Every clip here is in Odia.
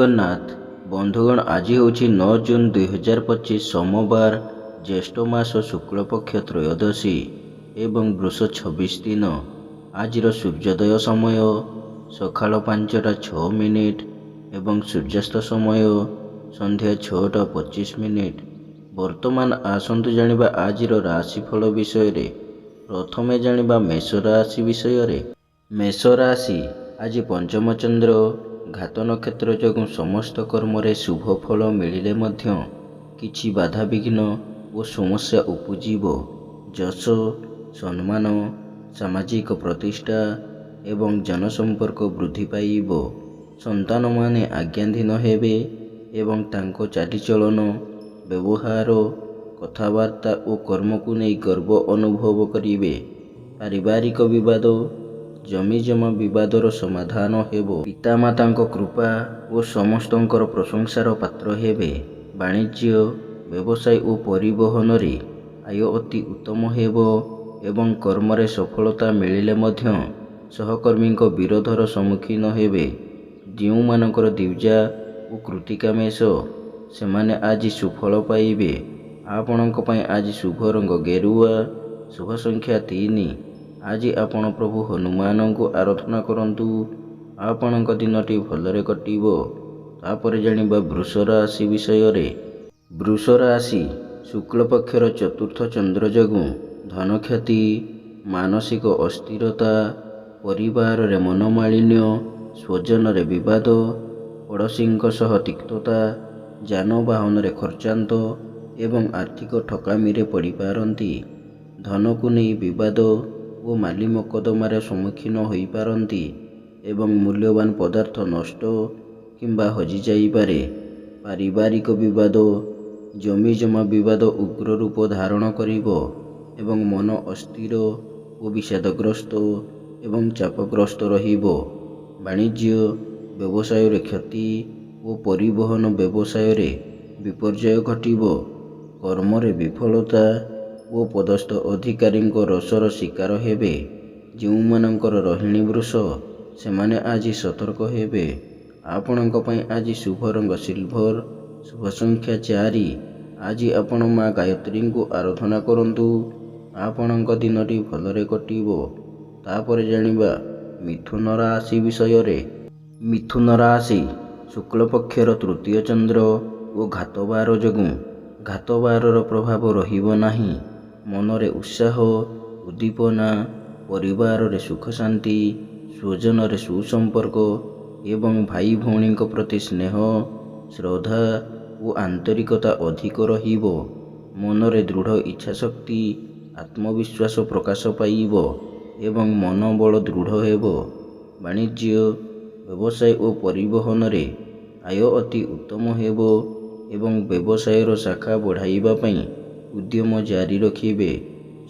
ଜଗନ୍ନାଥ। ବନ୍ଧୁଗଣ, ଆଜି ହେଉଛି 9 ଜୁନ୍ 2025 ସୋମବାର, ଜ୍ୟେଷ୍ଠ ମାସ ଶୁକ୍ଳପକ୍ଷ ତ୍ରୟୋଦଶୀ ଏବଂ ବୃଷ 26 ଦିନ। ଆଜିର ସୂର୍ଯ୍ୟୋଦୟ ସମୟ ସକାଳ 5ଟା 6 ମିନିଟ୍ ଏବଂ ସୂର୍ଯ୍ୟାସ୍ତ ସମୟ ସନ୍ଧ୍ୟା 6ଟା 25 ମିନିଟ୍। ବର୍ତ୍ତମାନ ଆସନ୍ତୁ ଜାଣିବା ଆଜିର ରାଶିଫଳ ବିଷୟରେ। ପ୍ରଥମେ ଜାଣିବା ମେଷ ରାଶି ବିଷୟରେ। ମେଷ ରାଶି, ଆଜି ପଞ୍ଚମ ଚନ୍ଦ୍ର ଘାତ ନକ୍ଷତ୍ର ଯୋଗୁଁ ସମସ୍ତ କର୍ମରେ ଶୁଭ ଫଳ ମିଳିଲେ ମଧ୍ୟ କିଛି ବାଧାବିଘ୍ନ ଓ ସମସ୍ୟା ଉପୁଜିବ। ଯଶ, ସମ୍ମାନ, ସାମାଜିକ ପ୍ରତିଷ୍ଠା ଏବଂ ଜନସମ୍ପର୍କ ବୃଦ୍ଧି ପାଇବ। ସନ୍ତାନମାନେ ଆଜ୍ଞାଧୀନ ହେବେ ଏବଂ ତାଙ୍କ ଚାଲିଚଳନ, ବ୍ୟବହାର, କଥାବାର୍ତ୍ତା ଓ କର୍ମକୁ ନେଇ ଗର୍ବ ଅନୁଭବ କରିବେ। ପାରିବାରିକ ବିବାଦ, ଜମିଜମା ବିବାଦର ସମାଧାନ ହେବ। ପିତାମାତାଙ୍କ କୃପା ଓ ସମସ୍ତଙ୍କର ପ୍ରଶଂସାର ପାତ୍ର ହେବେ। ବାଣିଜ୍ୟ, ବ୍ୟବସାୟ ଓ ପରିବହନରେ ଆୟ ଅତି ଉତ୍ତମ ହେବ ଏବଂ କର୍ମରେ ସଫଳତା ମିଳିଲେ ମଧ୍ୟ ସହକର୍ମୀଙ୍କ ବିରୋଧର ସମ୍ମୁଖୀନ ହେବେ। ଯେଉଁମାନଙ୍କର ଦ୍ୱିଜା ଓ କୃତ୍ତିକା ମେଷ, ସେମାନେ ଆଜି ସୁଫଳ ପାଇବେ। ଆପଣଙ୍କ ପାଇଁ ଆଜି ଶୁଭ ରଙ୍ଗ ଗେରୁଆ, ଶୁଭ ସଂଖ୍ୟା 3। ଆଜି ଆପଣ ପ୍ରଭୁ ହନୁମାନଙ୍କୁ ଆରାଧନା କରନ୍ତୁ। ଆପଣଙ୍କ ଦିନଟି ଭଲରେ କଟିବ। ତାପରେ ଜାଣିବା ବୃଷ ରାଶି ବିଷୟରେ। ବୃଷ ରାଶି, ଶୁକ୍ଳପକ୍ଷର ଚତୁର୍ଥ ଚନ୍ଦ୍ର ଯୋଗୁଁ ଧନକ୍ଷତି, ମାନସିକ ଅସ୍ଥିରତା, ପରିବାରରେ ମନୋମାଳିନ୍ୟ, ସ୍ୱଜନରେ ବିବାଦ, ପଡ଼ୋଶୀଙ୍କ ସହ ତିକ୍ତତା, ଯାନବାହନରେ ଖର୍ଚ୍ଚାନ୍ତ ଏବଂ ଆର୍ଥିକ ଠକାମିରେ ପଡ଼ିପାରନ୍ତି। ଧନକୁ ନେଇ ବିବାଦ ଓ ମାଲି ମକଦ୍ଦମାର ସମ୍ମୁଖୀନ ହୋଇପାରନ୍ତି ଏବଂ ମୂଲ୍ୟବାନ ପଦାର୍ଥ ନଷ୍ଟ କିମ୍ବା ହଜିଯାଇପାରେ। ପାରିବାରିକ ବିବାଦ, ଜମିଜମା ବିବାଦ ଉଗ୍ର ରୂପ ଧାରଣ କରିବ ଏବଂ ମନ ଅସ୍ଥିର ଓ ବିଷାଦଗ୍ରସ୍ତ ଏବଂ ଚାପଗ୍ରସ୍ତ ରହିବ। ବାଣିଜ୍ୟ, ବ୍ୟବସାୟରେ କ୍ଷତି ଓ ପରିବହନ ବ୍ୟବସାୟରେ ବିପର୍ଯ୍ୟୟ ଘଟିବ। କର୍ମରେ ବିଫଳତା ଓ ପଦସ୍ଥ ଅଧିକାରୀଙ୍କ ରୋଷର ଶିକାର ହେବେ। ଯେଉଁମାନଙ୍କର ରୋହିଣୀ ବୃଷ, ସେମାନେ ଆଜି ସତର୍କ ହେବେ। ଆପଣଙ୍କ ପାଇଁ ଆଜି ଶୁଭ ରଙ୍ଗ ସିଲଭର, ଶୁଭ ସଂଖ୍ୟା 4। ଆଜି ଆପଣ ମା ଗାୟତ୍ରୀଙ୍କୁ ଆରାଧନା କରନ୍ତୁ। ଆପଣଙ୍କ ଦିନଟି ଭଲରେ କଟିବ। ତାପରେ ଜାଣିବା ମିଥୁନ ରାଶି ବିଷୟରେ। ମିଥୁନ ରାଶି, ଶୁକ୍ଳପକ୍ଷର ତୃତୀୟ ଚନ୍ଦ୍ର ଓ ଘାତବାର ଯୋଗୁଁ ଘାତବାରର ପ୍ରଭାବ ରହିବ ନାହିଁ। ମନରେ ଉତ୍ସାହ, ଉଦ୍ଦୀପନା, ପରିବାରରେ ସୁଖ ଶାନ୍ତି, ସ୍ୱଜନରେ ସୁସମ୍ପର୍କ ଏବଂ ଭାଇ ଭଉଣୀଙ୍କ ପ୍ରତି ସ୍ନେହ, ଶ୍ରଦ୍ଧା ଓ ଆନ୍ତରିକତା ଅଧିକ ରହିବ। ମନରେ ଦୃଢ଼ ଇଚ୍ଛାଶକ୍ତି, ଆତ୍ମବିଶ୍ୱାସ ପ୍ରକାଶ ପାଇବ ଏବଂ ମନୋବଳ ଦୃଢ଼ ହେବ। ବାଣିଜ୍ୟ, ବ୍ୟବସାୟ ଓ ପରିବହନରେ ଆୟ ଅତି ଉତ୍ତମ ହେବ ଏବଂ ବ୍ୟବସାୟର ଶାଖା ବଢ଼ାଇବା ପାଇଁ ଉଦ୍ୟମ ଜାରି ରଖିବେ।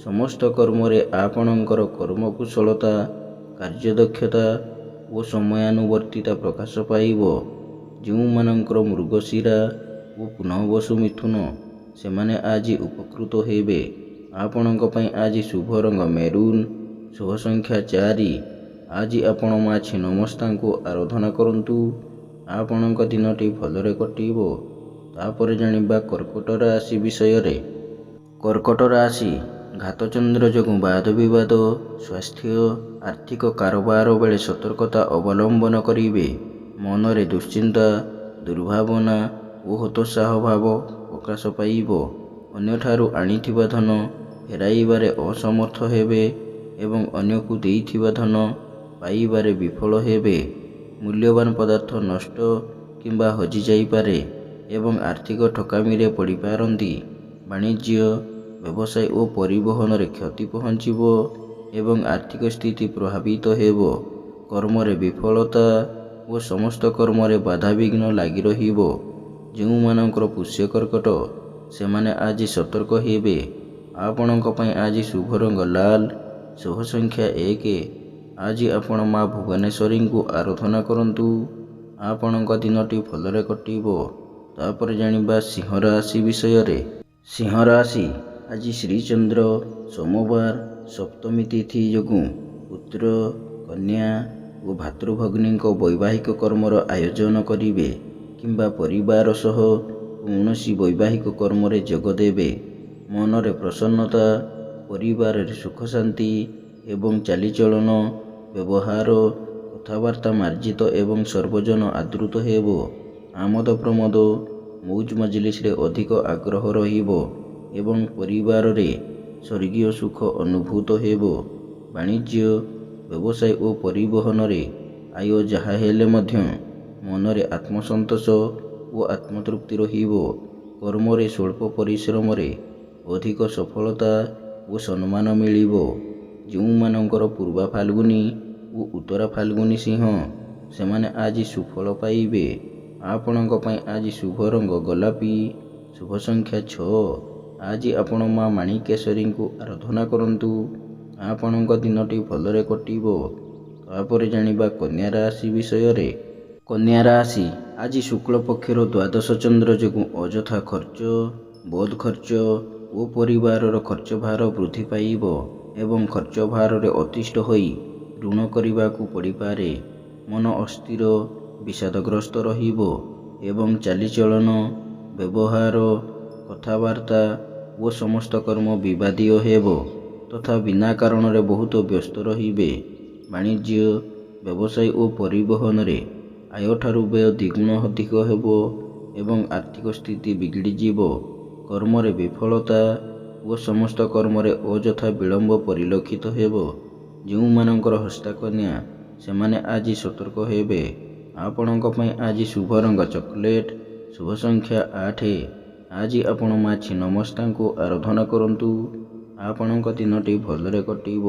ସମସ୍ତ କର୍ମରେ ଆପଣଙ୍କର କର୍ମକୁଶଳତା, କାର୍ଯ୍ୟଦକ୍ଷତା ଓ ସମୟାନୁବର୍ତ୍ତିତା ପ୍ରକାଶ ପାଇବ। ଯେଉଁମାନଙ୍କର ମୃଗଶିରା ଓ ପୁନଃବସୁ ମିଥୁନ, ସେମାନେ ଆଜି ଉପକୃତ ହେବେ। ଆପଣଙ୍କ ପାଇଁ ଆଜି ଶୁଭ ରଙ୍ଗ ମେରୁନ୍, ଶୁଭ ସଂଖ୍ୟା 4। ଆଜି ଆପଣ ମା ଛିନ୍ନମସ୍ତାଙ୍କୁ ଆରାଧନା କରନ୍ତୁ। ଆପଣଙ୍କ ଦିନଟି ଭଲରେ କଟିବ। ତାପରେ ଜାଣିବା କର୍କଟ ରାଶି ବିଷୟରେ। କର୍କଟ ରାଶି, ଘାତଚନ୍ଦ୍ର ଯୋଗୁଁ ବାଦବିବାଦ, ସ୍ୱାସ୍ଥ୍ୟ, ଆର୍ଥିକ କାରବାର ବେଳେ ସତର୍କତା ଅବଲମ୍ବନ କରିବେ। ମନରେ ଦୁଶ୍ଚିନ୍ତା, ଦୁର୍ଭାବନା ଓ ହତୋତ୍ସାହ ଭାବ ପ୍ରକାଶ ପାଇବ। ଅନ୍ୟଠାରୁ ଆଣିଥିବା ଧନ ଫେରାଇବାରେ ଅସମର୍ଥ ହେବେ ଏବଂ ଅନ୍ୟକୁ ଦେଇଥିବା ଧନ ପାଇବାରେ ବିଫଳ ହେବେ। ମୂଲ୍ୟବାନ ପଦାର୍ଥ ନଷ୍ଟ କିମ୍ବା ହଜିଯାଇପାରେ ଏବଂ ଆର୍ଥିକ ଠକାମିରେ ପଡ଼ିପାରନ୍ତି। ବାଣିଜ୍ୟ, ବ୍ୟବସାୟ ଓ ପରିବହନରେ କ୍ଷତି ପହଞ୍ଚିବ ଏବଂ ଆର୍ଥିକ ସ୍ଥିତି ପ୍ରଭାବିତ ହେବ। କର୍ମରେ ବିଫଳତା ଓ ସମସ୍ତ କର୍ମରେ ବାଧାବିଘ୍ନ ଲାଗି ରହିବ। ଯେଉଁମାନଙ୍କର ପୁଷ୍ୟ କର୍କଟ, ସେମାନେ ଆଜି ସତର୍କ ହେବେ। ଆପଣଙ୍କ ପାଇଁ ଆଜି ଶୁଭ ରଙ୍ଗ ଲାଲ, ଶୁଭ ସଂଖ୍ୟା 1। ଆଜି ଆପଣ ମା ଭୁବନେଶ୍ୱରୀଙ୍କୁ ଆରାଧନା କରନ୍ତୁ। ଆପଣଙ୍କ ଦିନଟି ଭଲରେ କଟିବ। ତାପରେ ଜାଣିବା ସିଂହ ରାଶି ବିଷୟରେ। ସିଂହ ରାଶି, ଆଜି ଶ୍ରୀଚନ୍ଦ୍ର ସୋମବାର ସପ୍ତମୀ ତିଥି ଯୋଗୁଁ ପୁତ୍ର, କନ୍ୟା ଓ ଭାତୃଭଗ୍ନୀଙ୍କ ବୈବାହିକ କର୍ମର ଆୟୋଜନ କରିବେ। କିମ୍ବା ପରିବାର ସହ କୌଣସି ବୈବାହିକ କର୍ମରେ ଯୋଗ ଦେବେ। ମନରେ ପ୍ରସନ୍ନତା, ପରିବାରରେ ସୁଖ ଶାନ୍ତି ଏବଂ ଚାଲିଚଳନ, ବ୍ୟବହାର, କଥାବାର୍ତ୍ତା ମାର୍ଜିତ ଏବଂ ସର୍ବଜନ ଆଦୃତ ହେବ। ଆମୋଦ ପ୍ରମୋଦ, ମୌଜ ମଜଲିସରେ ଅଧିକ ଆଗ୍ରହ ରହିବ ଏବଂ ପରିବାରରେ ସ୍ୱର୍ଗୀୟ ସୁଖ ଅନୁଭୂତ ହେବ। ବାଣିଜ୍ୟ, ବ୍ୟବସାୟ ଓ ପରିବହନରେ ଆୟ ଯାହା ହେଲେ ମଧ୍ୟ ମନରେ ଆତ୍ମସନ୍ତୋଷ ଓ ଆତ୍ମତୃପ୍ତି ରହିବ। କର୍ମରେ ସ୍ୱଳ୍ପ ପରିଶ୍ରମରେ ଅଧିକ ସଫଳତା ଓ ସମ୍ମାନ ମିଳିବ। ଯେଉଁମାନଙ୍କର ପୂର୍ବା ଫାଲ୍ଗୁନୀ ଓ ଉତ୍ତରା ଫାଲ୍ଗୁନୀ ସିଂହ, ସେମାନେ ଆଜି ସୁଫଳ ପାଇବେ। ଆପଣଙ୍କ ପାଇଁ ଆଜି ଶୁଭ ରଙ୍ଗ ଗୋଲାପୀ, ଶୁଭ ସଂଖ୍ୟା 6। ଆଜି ଆପଣ ମା ମାଣିକେଶ୍ୱରୀଙ୍କୁ ଆରାଧନା କରନ୍ତୁ। ଆପଣଙ୍କ ଦିନଟି ଭଲରେ କଟିବ। ତାପରେ ଜାଣିବା କନ୍ୟା ରାଶି ବିଷୟରେ। କନ୍ୟା ରାଶି, ଆଜି ଶୁକ୍ଳ ପକ୍ଷର ଦ୍ୱାଦଶ ଚନ୍ଦ୍ର ଯୋଗୁଁ ଅଯଥା ଖର୍ଚ୍ଚ, ବୋଧ ଖର୍ଚ୍ଚ ଓ ପରିବାରର ଖର୍ଚ୍ଚ ଭାର ବୃଦ୍ଧି ପାଇବ ଏବଂ ଖର୍ଚ୍ଚ ଭାରରେ ଅତିଷ୍ଠ ହୋଇ ଋଣ କରିବାକୁ ପଡ଼ିପାରେ। ମନ ଅସ୍ଥିର, ବିଷାଦଗ୍ରସ୍ତ ରହିବ ଏବଂ ଚାଲିଚଳନ, ବ୍ୟବହାର, କଥାବାର୍ତ୍ତା ଓ ସମସ୍ତ କର୍ମ ବିବାଦୀୟ ହେବ ତଥା ବିନା କାରଣରେ ବହୁତ ବ୍ୟସ୍ତ ରହିବେ। ବାଣିଜ୍ୟ, ବ୍ୟବସାୟ ଓ ପରିବହନରେ ଆୟଠାରୁ ବ୍ୟୟ ଦ୍ୱିଗୁଣ ଅଧିକ ହେବ ଏବଂ ଆର୍ଥିକ ସ୍ଥିତି ବିଗିଡ଼ିଯିବ। କର୍ମରେ ବିଫଳତା ଓ ସମସ୍ତ କର୍ମରେ ଅଯଥା ବିଳମ୍ବ ପରିଲକ୍ଷିତ ହେବ। ଯେଉଁମାନଙ୍କର ହସ୍ତାକନ୍ୟା, ସେମାନେ ଆଜି ସତର୍କ ହେବେ। ଆପଣଙ୍କ ପାଇଁ ଆଜି ଶୁଭ ରଙ୍ଗ ଚକୋଲେଟ୍, ଶୁଭ ସଂଖ୍ୟା 8। ଆଜି ଆପଣ ମା ଛିନ୍ନମସ୍ତାଙ୍କୁ ଆରାଧନା କରନ୍ତୁ। ଆପଣଙ୍କ ଦିନଟି ଭଲରେ କଟିବ।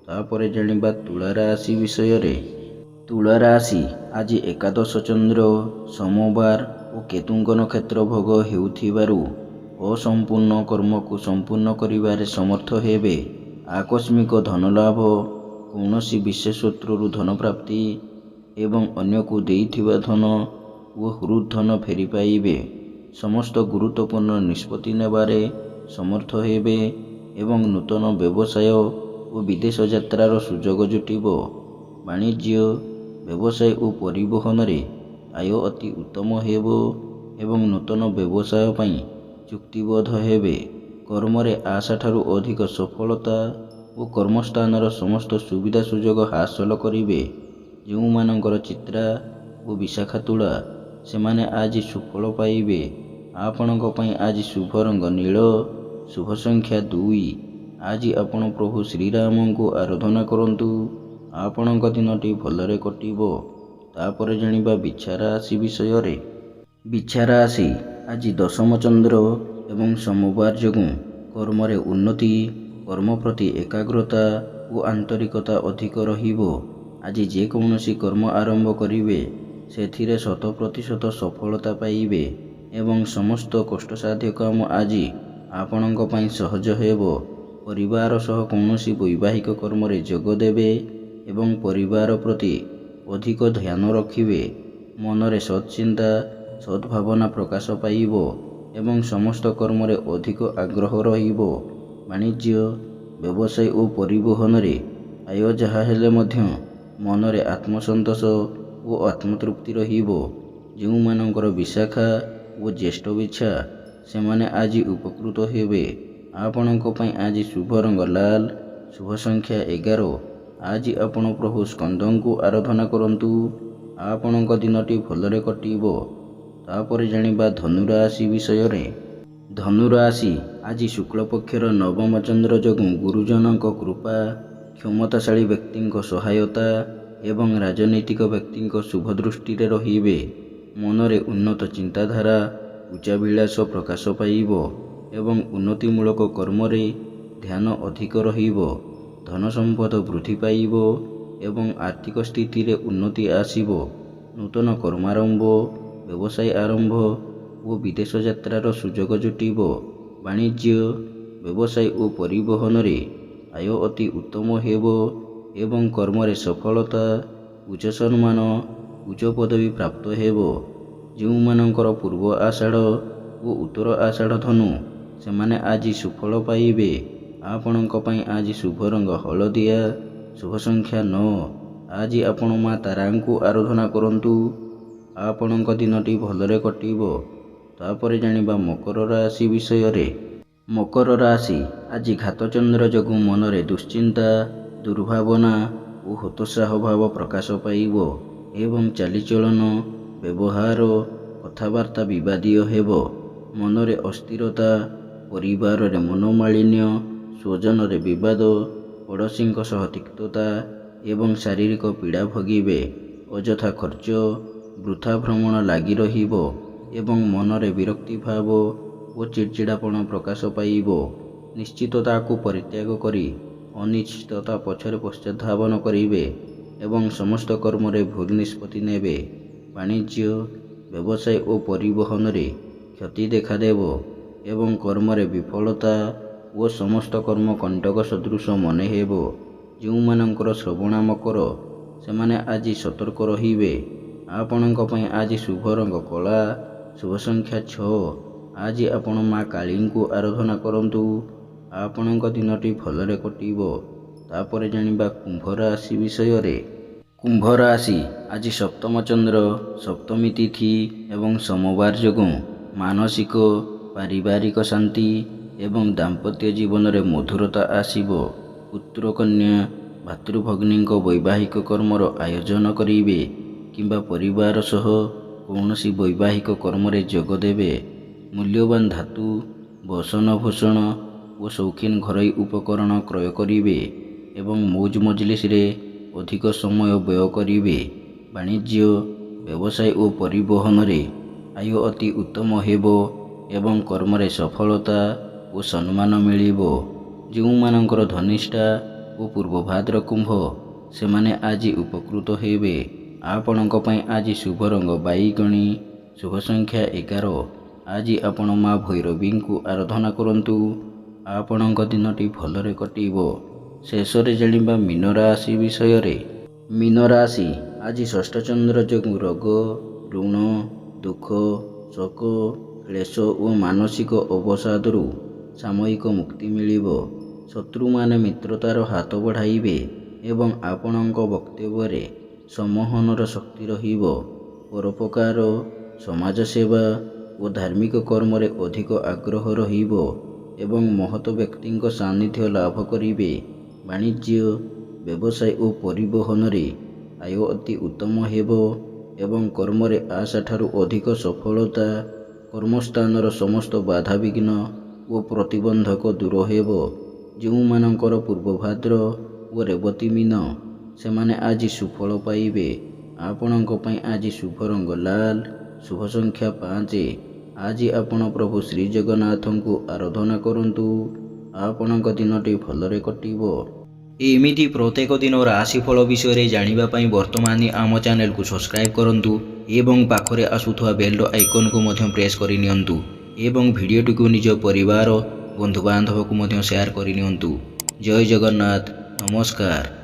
ତାପରେ ଜାଣିବା ତୁଳା ରାଶି ବିଷୟରେ। ତୁଳା ରାଶି, ଆଜି ଏକାଦଶ ଚନ୍ଦ୍ର ସୋମବାର ଓ କେତୁଙ୍କ ନକ୍ଷତ୍ର ଭୋଗ ହେଉଥିବାରୁ ଅସମ୍ପୂର୍ଣ୍ଣ କର୍ମକୁ ସମ୍ପୂର୍ଣ୍ଣ କରିବାରେ ସମର୍ଥ ହେବେ। ଆକସ୍ମିକ ଧନଲାଭ, କୌଣସି ବିଶେଷ ସୂତ୍ରରୁ ଧନପ୍ରାପ୍ତି ଏବଂ ଅନ୍ୟକୁ ଦେଇଥିବା ଧନ ଓ ହୃଦ୍ ଧନ ଫେରି ପାଇବେ। ସମସ୍ତ ଗୁରୁତ୍ୱପୂର୍ଣ୍ଣ ନିଷ୍ପତ୍ତି ନେବାରେ ସମର୍ଥ ହେବେ ଏବଂ ନୂତନ ବ୍ୟବସାୟ ଓ ବିଦେଶ ଯାତ୍ରାର ସୁଯୋଗ ଜୁଟିବ। ବାଣିଜ୍ୟ, ବ୍ୟବସାୟ ଓ ପରିବହନରେ ଆୟ ଅତି ଉତ୍ତମ ହେବ ଏବଂ ନୂତନ ବ୍ୟବସାୟ ପାଇଁ ଚୁକ୍ତିବଦ୍ଧ ହେବେ। କର୍ମରେ ଆଶାଠାରୁ ଅଧିକ ସଫଳତା ଓ କର୍ମସ୍ଥାନର ସମସ୍ତ ସୁବିଧା ସୁଯୋଗ ହାସଲ କରିବେ। ଯେଉଁମାନଙ୍କର ଚିତ୍ରା ଓ ବିଶାଖା ତୁଳା, ସେମାନେ ଆଜି ସୁଫଳ ପାଇବେ। ଆପଣଙ୍କ ପାଇଁ ଆଜି ଶୁଭ ରଙ୍ଗ ନୀଳ, ଶୁଭ ସଂଖ୍ୟା 2। ଆଜି ଆପଣ ପ୍ରଭୁ ଶ୍ରୀରାମଙ୍କୁ ଆରାଧନା କରନ୍ତୁ। ଆପଣଙ୍କ ଦିନଟି ଭଲରେ କଟିବ। ତାପରେ ଜାଣିବା ବିଛା ରାଶି ବିଷୟରେ। ବିଛା ରାଶି, ଆଜି ଦଶମ ଚନ୍ଦ୍ର ଏବଂ ସୋମବାର ଯୋଗୁଁ କର୍ମରେ ଉନ୍ନତି, କର୍ମ ପ୍ରତି ଏକାଗ୍ରତା ଓ ଆନ୍ତରିକତା ଅଧିକ ରହିବ। ଆଜି ଯେକୌଣସି କର୍ମ ଆରମ୍ଭ କରିବେ ସେଥିରେ 100% ସଫଳତା ପାଇବେ ଏବଂ ସମସ୍ତ କଷ୍ଟସାଧ୍ୟ କାମ ଆଜି ଆପଣଙ୍କ ପାଇଁ ସହଜ ହେବ। ପରିବାର ସହ କୌଣସି ବୈବାହିକ କର୍ମରେ ଯୋଗ ଦେବେ ଏବଂ ପରିବାର ପ୍ରତି ଅଧିକ ଧ୍ୟାନ ରଖିବେ। ମନରେ ସତ୍‌ଚିନ୍ତା, ସଦ୍‌ଭାବନା ପ୍ରକାଶ ପାଇବ ଏବଂ ସମସ୍ତ କର୍ମରେ ଅଧିକ ଆଗ୍ରହ ରହିବ। ବାଣିଜ୍ୟ, ବ୍ୟବସାୟ ଓ ପରିବହନରେ ଆୟ ଯାହା ହେଲେ ମଧ୍ୟ ମନରେ ଆତ୍ମସନ୍ତୋଷ ଓ ଆତ୍ମତୃପ୍ତି ରହିବ। ଯେଉଁମାନଙ୍କର ବିଶାଖା ଓ ଜ୍ୟେଷ୍ଠ ବିଛା, ସେମାନେ ଆଜି ଉପକୃତ ହେବେ। ଆପଣଙ୍କ ପାଇଁ ଆଜି ଶୁଭ ରଙ୍ଗ ଲାଲ, ଶୁଭ ସଂଖ୍ୟା 11। ଆଜି ଆପଣ ପ୍ରଭୁ ସ୍କନ୍ଦଙ୍କୁ ଆରାଧନା କରନ୍ତୁ। ଆପଣଙ୍କ ଦିନଟି ଭଲରେ କଟିବ। ତାପରେ ଜାଣିବା ଧନୁ ରାଶି ବିଷୟରେ। ଧନୁ ରାଶି, ଆଜି ଶୁକ୍ଳପକ୍ଷର ନବମ ଚନ୍ଦ୍ର ଯୋଗୁଁ ଗୁରୁଜନଙ୍କ କୃପା, କ୍ଷମତାଶାଳୀ ବ୍ୟକ୍ତିଙ୍କ ସହାୟତା ଏବଂ ରାଜନୈତିକ ବ୍ୟକ୍ତିଙ୍କ ଶୁଭ ଦୃଷ୍ଟିରେ ରହିବେ। ମନରେ ଉନ୍ନତ ଚିନ୍ତାଧାରା, ଉଚ୍ଚାଭିଳାଷ ପ୍ରକାଶ ପାଇବ ଏବଂ ଉନ୍ନତିମୂଳକ କର୍ମରେ ଧ୍ୟାନ ଅଧିକ ରହିବ। ଧନ ସମ୍ପଦ ବୃଦ୍ଧି ପାଇବ ଏବଂ ଆର୍ଥିକ ସ୍ଥିତିରେ ଉନ୍ନତି ଆସିବ। ନୂତନ କର୍ମାରମ୍ଭ, ବ୍ୟବସାୟ ଆରମ୍ଭ ଓ ବିଦେଶ ଯାତ୍ରାର ସୁଯୋଗ ଜୁଟିବ। ବାଣିଜ୍ୟ, ବ୍ୟବସାୟ ଓ ପରିବହନରେ ଆୟ ଅତି ଉତ୍ତମ ହେବ ଏବଂ କର୍ମରେ ସଫଳତା, ଉଚ୍ଚ ସମ୍ମାନ, ଉଚ୍ଚ ପଦବୀ ପ୍ରାପ୍ତ ହେବ। ଯେଉଁମାନଙ୍କର ପୂର୍ବ ଆଷାଢ଼ ଓ ଉତ୍ତର ଆଷାଢ଼ ଧନୁ, ସେମାନେ ଆଜି ସୁଫଳ ପାଇବେ। ଆପଣଙ୍କ ପାଇଁ ଆଜି ଶୁଭ ରଙ୍ଗ ହଳଦିଆ, ଶୁଭ ସଂଖ୍ୟା 9। ଆଜି ଆପଣ ମା ତାରାଙ୍କୁ ଆରାଧନା କରନ୍ତୁ। ଆପଣଙ୍କ ଦିନଟି ଭଲରେ କଟିବ। ତାପରେ ଜାଣିବା ମକର ରାଶି ବିଷୟରେ। ମକର ରାଶି ଆଜି ଘାତଚନ୍ଦ୍ର ଯୋଗୁଁ ମନରେ ଦୁଶ୍ଚିନ୍ତା, ଦୁର୍ଭାବନା ଓ ହତୋତ୍ସାହ ଭାବ ପ୍ରକାଶ ପାଇବ ଏବଂ ଚାଲିଚଳନ, ବ୍ୟବହାର, କଥାବାର୍ତ୍ତା ବିବାଦୀୟ ହେବ। ମନରେ ଅସ୍ଥିରତା, ପରିବାରରେ ମନୋମାଳିନ୍ୟ, ସ୍ୱଜନରେ ବିବାଦ, ପଡ଼ୋଶୀଙ୍କ ସହ ତିକ୍ତତା ଏବଂ ଶାରୀରିକ ପୀଡ଼ା ଭୋଗିବେ। ଅଯଥା ଖର୍ଚ୍ଚ, ବୃଥା ଭ୍ରମଣ ଲାଗି ରହିବ ଏବଂ ମନରେ ବିରକ୍ତି ଭାବ ଓ ଚିଡ଼ଚିଡ଼ାପଣ ପ୍ରକାଶ ପାଇବ। ନିଶ୍ଚିତତାକୁ ପରିତ୍ୟାଗ କରି ଅନିଶ୍ଚିତତା ପଛରେ ପଶ୍ଚାତଧାବନ କରିବେ ଏବଂ ସମସ୍ତ କର୍ମରେ ଭୁଲ ନିଷ୍ପତ୍ତି ନେବେ। ବାଣିଜ୍ୟ, ବ୍ୟବସାୟ ଓ ପରିବହନରେ କ୍ଷତି ଦେଖାଦେବ ଏବଂ କର୍ମରେ ବିଫଳତା ଓ ସମସ୍ତ କର୍ମ କଣ୍ଟକ ସଦୃଶ ମନେ ହେବ। ଯେଉଁମାନଙ୍କର ଶ୍ରବଣା ମକର, ସେମାନେ ଆଜି ସତର୍କ ରହିବେ। ଆପଣଙ୍କ ପାଇଁ ଆଜି ଶୁଭ ରଙ୍ଗ କଳା, ଶୁଭ ସଂଖ୍ୟା 6। ଆଜି ଆପଣ ମା କାଳୀଙ୍କୁ ଆରାଧନା କରନ୍ତୁ। ଆପଣଙ୍କ ଦିନଟି ଭଲରେ କଟିବ। ତାପରେ ଜାଣିବା କୁମ୍ଭ ରାଶି ବିଷୟରେ। କୁମ୍ଭ ରାଶି ଆଜି ସପ୍ତମ ଚନ୍ଦ୍ର, ସପ୍ତମୀ ତିଥି ଏବଂ ସୋମବାର ଯୋଗୁଁ ମାନସିକ, ପାରିବାରିକ ଶାନ୍ତି ଏବଂ ଦାମ୍ପତ୍ୟ ଜୀବନରେ ମଧୁରତା ଆସିବ। ପୁତ୍ର କନ୍ୟା, ଭାତୃଭଗ୍ନୀଙ୍କ ବୈବାହିକ କର୍ମର ଆୟୋଜନ କରିବେ କିମ୍ବା ପରିବାର ସହ କୌଣସି ବୈବାହିକ କର୍ମରେ ଯୋଗ ଦେବେ। ମୂଲ୍ୟବାନ ଧାତୁ, ବସନଭୂଷଣ ଓ ସୌଖିନ ଘରୋଇ ଉପକରଣ କ୍ରୟ କରିବେ ଏବଂ ମୌଜ ମଜଲିସରେ ଅଧିକ ସମୟ ବ୍ୟୟ କରିବେ। ବାଣିଜ୍ୟ, ବ୍ୟବସାୟ ଓ ପରିବହନରେ ଆୟ ଅତି ଉତ୍ତମ ହେବ ଏବଂ କର୍ମରେ ସଫଳତା ଓ ସମ୍ମାନ ମିଳିବ। ଯେଉଁମାନଙ୍କର ଧନିଷ୍ଠା ଓ ପୂର୍ବଭାଦ୍ର କୁମ୍ଭ, ସେମାନେ ଆଜି ଉପକୃତ ହେବେ। ଆପଣଙ୍କ ପାଇଁ ଆଜି ଶୁଭ ରଙ୍ଗ ବାଇଗଣୀ, ଶୁଭ ସଂଖ୍ୟା 11। ଆଜି ଆପଣ ମା ଭୈରବୀଙ୍କୁ ଆରାଧନା କରନ୍ତୁ। ଆପଣଙ୍କ ଦିନଟି ଭଲରେ କଟିବ। ଶେଷରେ ଜାଣିବା ମୀନ ରାଶି ବିଷୟରେ। ମୀନ ରାଶି ଆଜି ଷଷ୍ଠ ଚନ୍ଦ୍ର ଯୋଗୁଁ ରୋଗ, ଋଣ, ଦୁଃଖ, ଶୋକ, କ୍ଲେଶ ଓ ମାନସିକ ଅବସାଦରୁ ସାମୟିକ ମୁକ୍ତି ମିଳିବ। ଶତ୍ରୁମାନେ ମିତ୍ରତାର ହାତ ବଢ଼ାଇବେ ଏବଂ ଆପଣଙ୍କ ବକ୍ତବ୍ୟରେ ସମ୍ମୋହନର ଶକ୍ତି ରହିବ। ପରୋପକାର, ସମାଜସେବା ଓ ଧାର୍ମିକ କର୍ମରେ ଅଧିକ ଆଗ୍ରହ ରହିବ ଏବଂ ମହତ ବ୍ୟକ୍ତିଙ୍କ ସାନ୍ନିଧ୍ୟ ଲାଭ କରିବେ। ବାଣିଜ୍ୟ, ବ୍ୟବସାୟ ଓ ପରିବହନରେ ଆୟ ଅତି ଉତ୍ତମ ହେବ ଏବଂ କର୍ମରେ ଆଶାଠାରୁ ଅଧିକ ସଫଳତା। କର୍ମସ୍ଥାନର ସମସ୍ତ ବାଧାବିଘ୍ନ ଓ ପ୍ରତିବନ୍ଧକ ଦୂର ହେବ। ଯେଉଁମାନଙ୍କର ପୂର୍ବଭାଦ୍ର ଓ ରେବତୀ ମୀନ, ସେମାନେ ଆଜି ସୁଫଳ ପାଇବେ। ଆପଣଙ୍କ ପାଇଁ ଆଜି ଶୁଭ ରଙ୍ଗ ଲାଲ, ଶୁଭ ସଂଖ୍ୟା 5। ଆଜି ଆପଣ ପ୍ରଭୁ ଶ୍ରୀଜଗନ୍ନାଥଙ୍କୁ ଆରାଧନା କରନ୍ତୁ। ଆପଣଙ୍କ ଦିନଟି ଭଲରେ କଟିବ। ଏମିତି ପ୍ରତ୍ୟେକ ଦିନ ରାଶିଫଳ ବିଷୟରେ ଜାଣିବା ପାଇଁ ବର୍ତ୍ତମାନ ଆମ ଚ୍ୟାନେଲକୁ ସବସ୍କ୍ରାଇବ୍ କରନ୍ତୁ ଏବଂ ପାଖରେ ଆସୁଥିବା ବେଲ୍ର ଆଇକନ୍କୁ ମଧ୍ୟ ପ୍ରେସ୍ କରିନିଅନ୍ତୁ ଏବଂ ଭିଡ଼ିଓଟିକୁ ନିଜ ପରିବାର, ବନ୍ଧୁବାନ୍ଧବକୁ ମଧ୍ୟ ସେୟାର କରିନିଅନ୍ତୁ। ଜୟ ଜଗନ୍ନାଥ। ନମସ୍କାର।